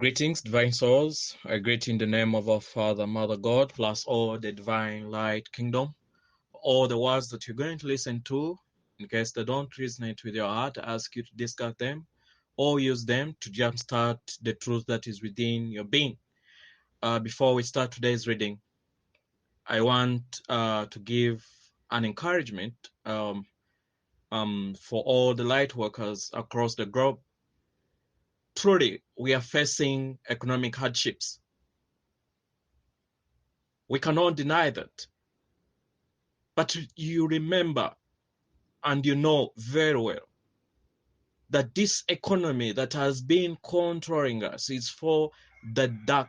Greetings, divine souls. I greet in the name of our Father, Mother God, plus all the divine light kingdom. All the words that you're going to listen to, in case they don't resonate with your heart, I ask you to discard them or use them to jumpstart the truth that is within your being. Before we start today's reading, I want to give an encouragement for all the light workers across the globe. Truly, we are facing economic hardships. We cannot deny that. But you remember and you know very well that this economy that has been controlling us is for the dark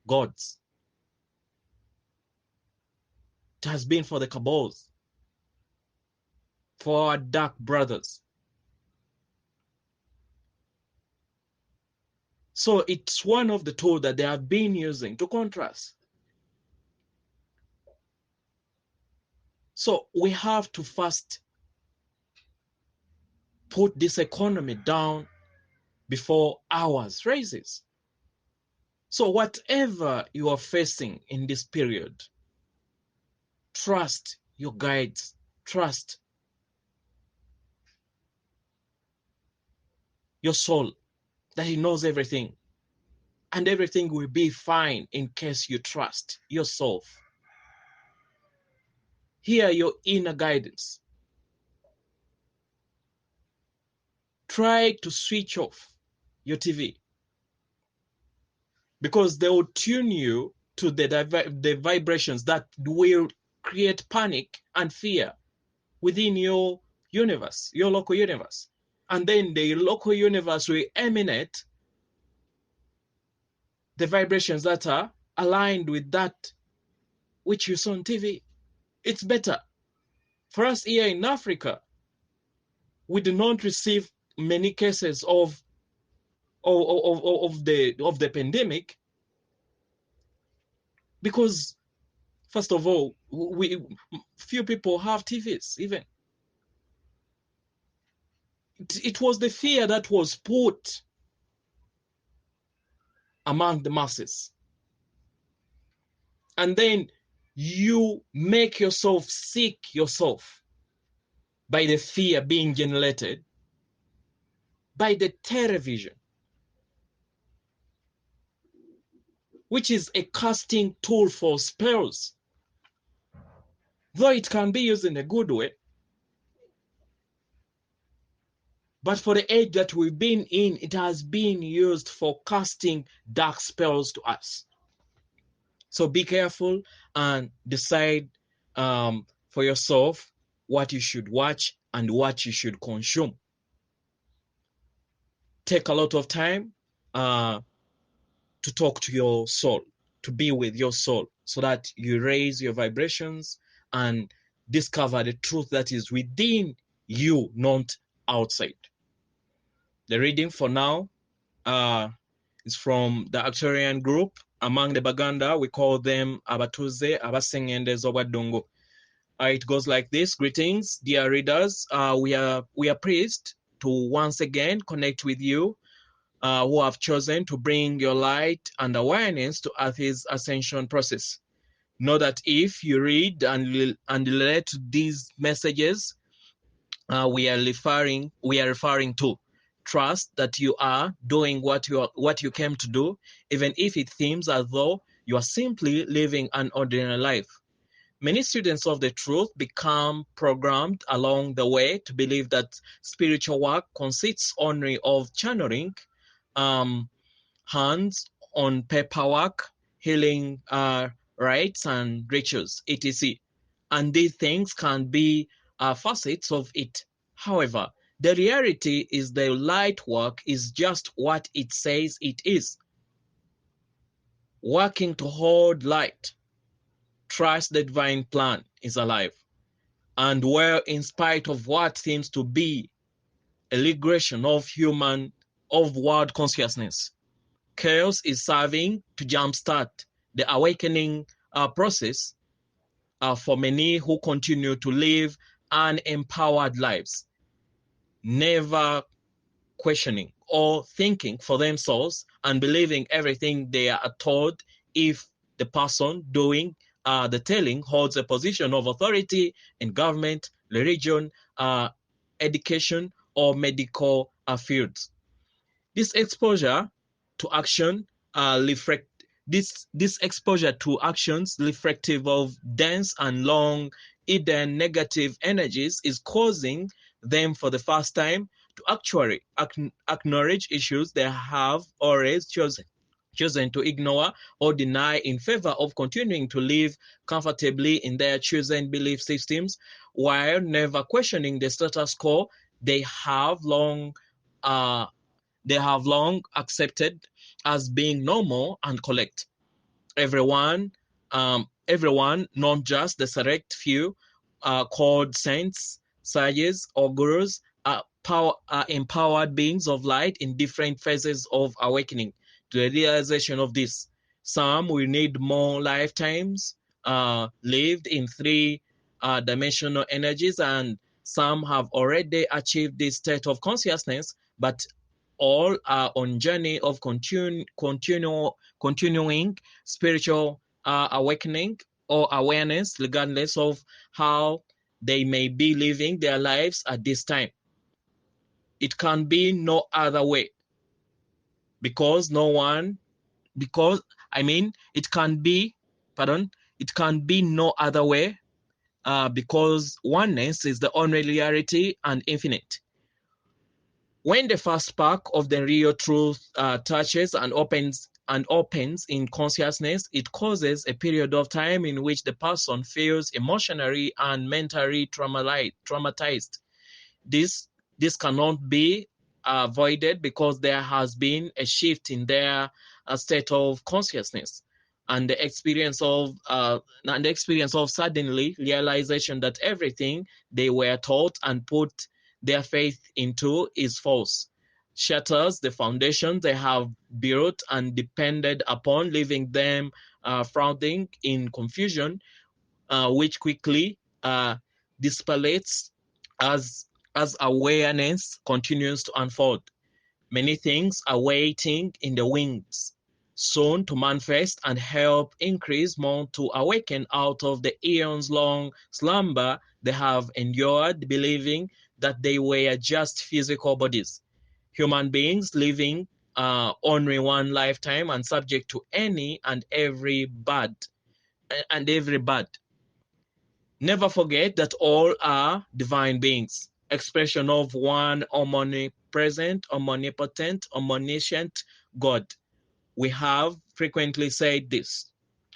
gods. It has been for the cabals, for our dark brothers. So it's one of the tools that they have been using to contrast. So we have to first put this economy down before ours raises. So whatever you are facing in this period, trust your guides, trust your soul that he knows everything, and everything will be fine in case you trust yourself. Hear your inner guidance. Try to switch off your TV because they will tune you to the vibrations that will create panic and fear within your universe, your local universe. And then the local universe will emanate the vibrations that are aligned with that which you saw on TV. It's better. For us here in Africa, we do not receive many cases of the pandemic because, first of all, few people have TVs even. It was the fear that was put among the masses. And then you make yourself sick yourself by the fear being generated by the television, which is a casting tool for spells. Though it can be used in a good way, but for the age that we've been in, it has been used for casting dark spells to us. So be careful and decide for yourself what you should watch and what you should consume. Take a lot of time to talk to your soul, to be with your soul, so that you raise your vibrations and discover the truth that is within you, not outside. The reading for now is from the Arcturian group. Among the Baganda, we call them Abatuze, Abasengende Zobadongo. It goes like this. Greetings, dear readers. We are pleased to once again connect with you who have chosen to bring your light and awareness to Earth's ascension process. Know that if you read and relate to these messages, we are referring to trust that you are doing what you came to do, even if it seems as though you are simply living an ordinary life. Many students of the truth become programmed along the way to believe that spiritual work consists only of channeling, hands-on paperwork, healing rites and rituals, etc. And these things can be facets of it. However, the reality is the light work is just what it says it is. Working to hold light. Trust the divine plan is alive. And well, in spite of what seems to be a regression of world consciousness, chaos is serving to jumpstart the awakening process for many who continue to live unempowered lives, never questioning or thinking for themselves and believing everything they are told if the person doing the telling holds a position of authority in government, religion, education, or medical fields. This exposure to action reflect this exposure to actions reflective of dense and long hidden negative energies is causing them for the first time to actually acknowledge issues they have always chosen to ignore or deny in favor of continuing to live comfortably in their chosen belief systems while never questioning the status quo they have long uh, accepted as being normal and correct. Everyone, not just the select few, called saints, sages, or gurus, are empowered beings of light in different phases of awakening to the realization of this. Some will need more lifetimes lived in three-dimensional energies, and some have already achieved this state of consciousness, but all are on journey of continuing spiritual awakening or awareness, regardless of how they may be living their lives at this time. It can be no other way because it can be no other way because oneness is the only reality and infinite. When the first spark of the real truth touches and opens in consciousness, it causes a period of time in which the person feels emotionally and mentally traumatized. This cannot be avoided because there has been a shift in their state of consciousness and the experience of suddenly realization that everything they were taught and put their faith into is false, shatters the foundation they have built and depended upon, leaving them frowning in confusion, which quickly dissipates as awareness continues to unfold. Many things are waiting in the wings, soon to manifest and help increase more to awaken out of the eons-long slumber they have endured, believing that they were just physical bodies, human beings living only one lifetime and subject to any and every bad. Never forget that all are divine beings, expression of one omnipresent, omnipotent, omniscient God. We have frequently said this,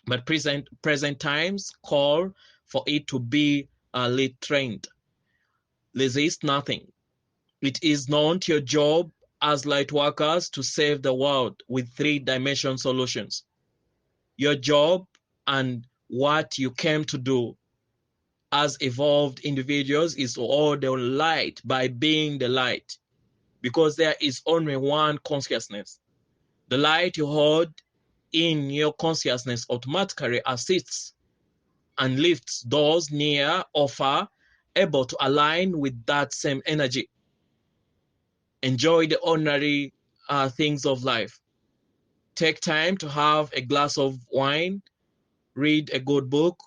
but present times call for it to be lead trained. Resist nothing. It is not your job as light workers to save the world with three-dimension solutions. Your job and what you came to do as evolved individuals is to hold the light by being the light, because there is only one consciousness. The light you hold in your consciousness automatically assists and lifts those near or far able to align with that same energy. Enjoy the ordinary things of life. Take time to have a glass of wine, read a good book,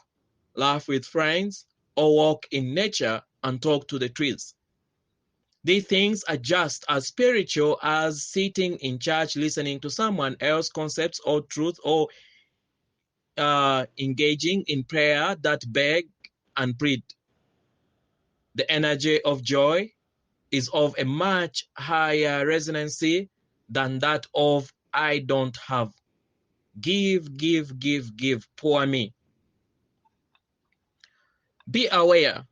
laugh with friends, or walk in nature and talk to the trees. These things are just as spiritual as sitting in church listening to someone else's concepts or truth, or engaging in prayer that beg and plead. The energy of joy is of a much higher resonancy than that of I don't have. Give, give, give, give, poor me. Be aware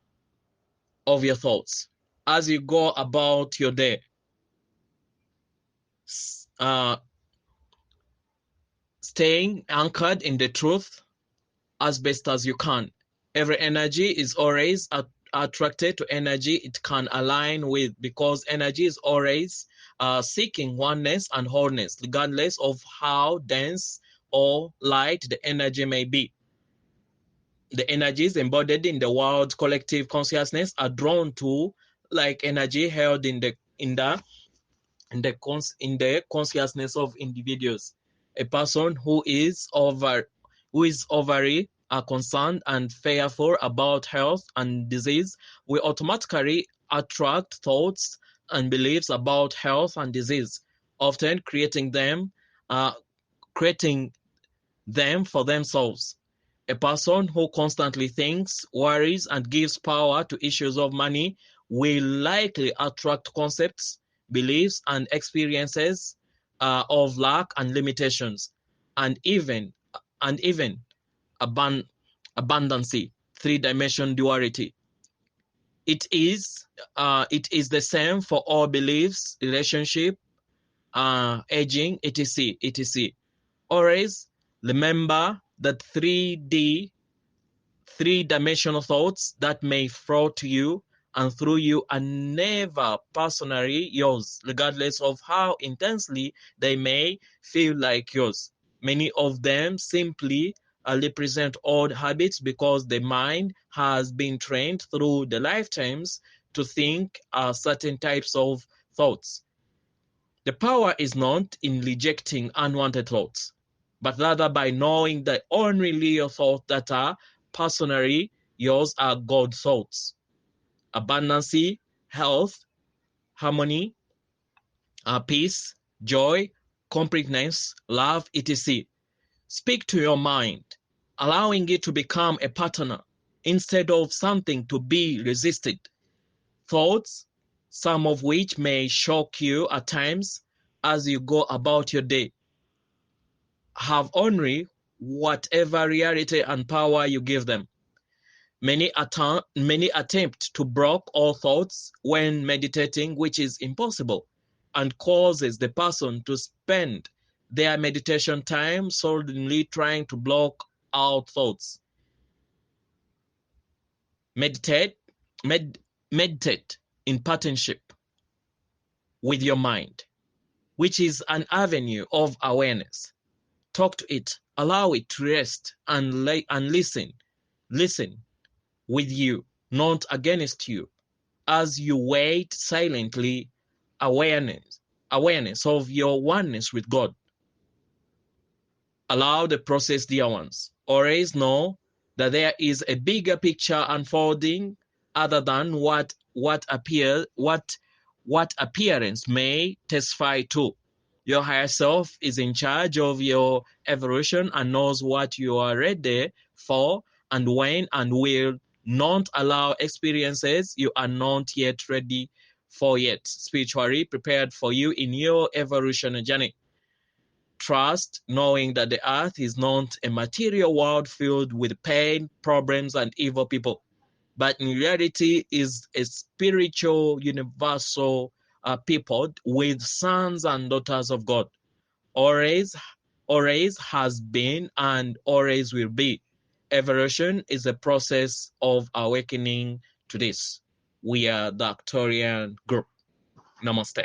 of your thoughts as you go about your day. Staying anchored in the truth as best as you can. Every energy is always attracted to energy it can align with, because energy is always seeking oneness and wholeness, regardless of how dense or light the energy may be. The energies embodied in the world's collective consciousness are drawn to like energy held in the in the consciousness of individuals. A person who is overly concerned and fearful about health and disease will automatically attract thoughts and beliefs about health and disease, often uh, creating them for themselves. A person who constantly thinks, worries, and gives power to issues of money will likely attract concepts, beliefs, and experiences of lack and limitations, and even aban- abundancy, three-dimension duality. It is the same for all beliefs, relationship, aging, etc. Always remember that three-dimensional thoughts that may flow to you and through you are never personally yours, regardless of how intensely they may feel like yours. Many of them simply represent old habits because the mind has been trained through the lifetimes to think certain types of thoughts. The power is not in rejecting unwanted thoughts, but rather by knowing that only real thoughts that are personally yours are God thoughts. Abundance, health, harmony, peace, joy, completeness, love, etc. Speak to your mind, allowing it to become a partner instead of something to be resisted. Thoughts, some of which may shock you at times as you go about your day, have only whatever reality and power you give them. Many attempt to block all thoughts when meditating, which is impossible, and causes the person to spend their meditation time solely trying to block out thoughts. Meditate, med, meditate in partnership with your mind, which is an avenue of awareness. Talk to it, allow it to rest and listen. Listen with you, not against you, as you wait silently. Awareness of your oneness with God. Allow the process, dear ones. Always know that there is a bigger picture unfolding other than what appearance may testify to. Your higher self is in charge of your evolution and knows what you are ready for and when, and will not allow experiences you are not yet ready for yet spiritually prepared for you in your evolution journey. Trust, knowing that the earth is not a material world filled with pain, problems, and evil people, but in reality is a spiritual, universal people with sons and daughters of God. Always has been and always will be. Evolution is a process of awakening to this. We are the Arcturian group. Namaste.